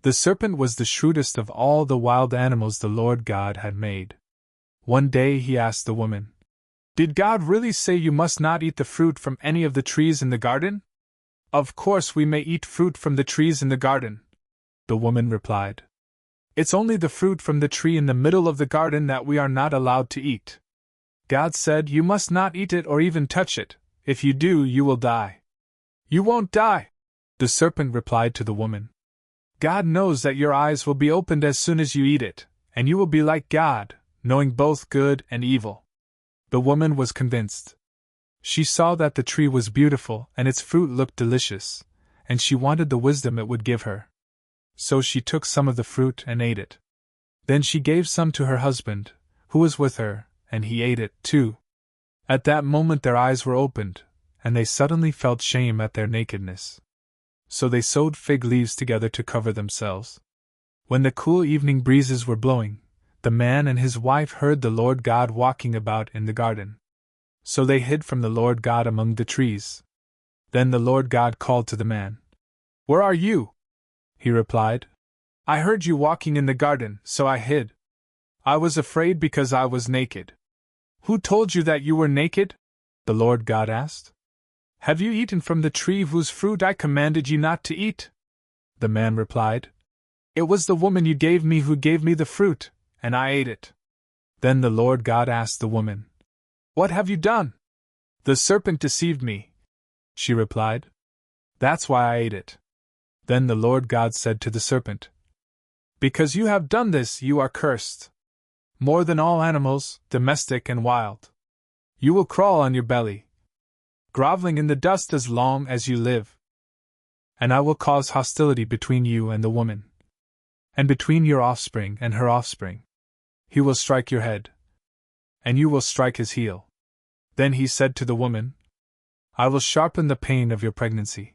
The serpent was the shrewdest of all the wild animals the Lord God had made. One day he asked the woman, "Did God really say you must not eat the fruit from any of the trees in the garden?" "Of course we may eat fruit from the trees in the garden," the woman replied. "It's only the fruit from the tree in the middle of the garden that we are not allowed to eat. God said you must not eat it or even touch it. If you do, you will die." "You won't die," the serpent replied to the woman. "God knows that your eyes will be opened as soon as you eat it, and you will be like God, knowing both good and evil." The woman was convinced. She saw that the tree was beautiful and its fruit looked delicious, and she wanted the wisdom it would give her. So she took some of the fruit and ate it. Then she gave some to her husband, who was with her, and he ate it, too. At that moment their eyes were opened, and they suddenly felt shame at their nakedness. So they sewed fig leaves together to cover themselves. When the cool evening breezes were blowing, the man and his wife heard the Lord God walking about in the garden. So they hid from the Lord God among the trees. Then the Lord God called to the man. "Where are you?" He replied, "I heard you walking in the garden, so I hid. I was afraid because I was naked." "Who told you that you were naked?" the Lord God asked. "Have you eaten from the tree whose fruit I commanded you not to eat?" The man replied, "It was the woman you gave me who gave me the fruit, and I ate it." Then the Lord God asked the woman, "What have you done?" "The serpent deceived me," she replied. "That's why I ate it." Then the Lord God said to the serpent, "Because you have done this, you are cursed. More than all animals, domestic and wild. You will crawl on your belly, groveling in the dust as long as you live. And I will cause hostility between you and the woman, and between your offspring and her offspring. He will strike your head, and you will strike his heel." Then he said to the woman, "I will sharpen the pain of your pregnancy,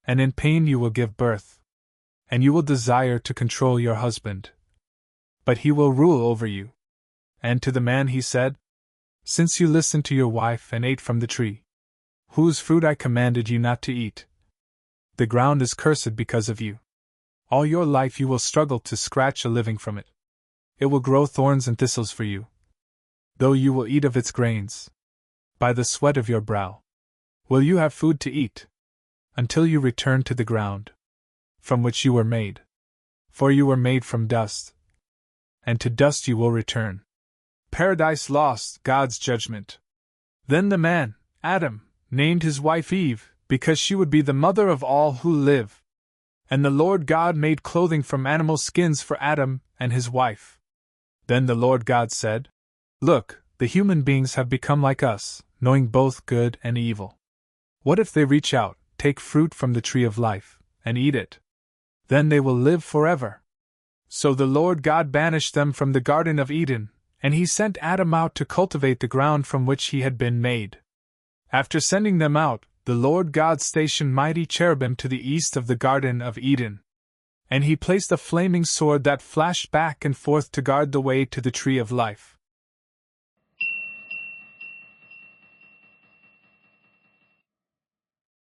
and in pain you will give birth, and you will desire to control your husband, but he will rule over you." And to the man he said, "Since you listened to your wife and ate from the tree whose fruit I commanded you not to eat, the ground is cursed because of you. All your life you will struggle to scratch a living from it. It will grow thorns and thistles for you, though you will eat of its grains. By the sweat of your brow will you have food to eat, until you return to the ground, from which you were made. For you were made from dust, and to dust you will return." Paradise Lost, God's Judgment. Then the man, Adam, named his wife Eve, because she would be the mother of all who live. And the Lord God made clothing from animal skins for Adam and his wife. Then the Lord God said, "Look, the human beings have become like us, knowing both good and evil. What if they reach out, take fruit from the tree of life, and eat it? Then they will live forever." So the Lord God banished them from the Garden of Eden, and he sent Adam out to cultivate the ground from which he had been made. After sending them out, the Lord God stationed mighty cherubim to the east of the Garden of Eden. And he placed a flaming sword that flashed back and forth to guard the way to the tree of life.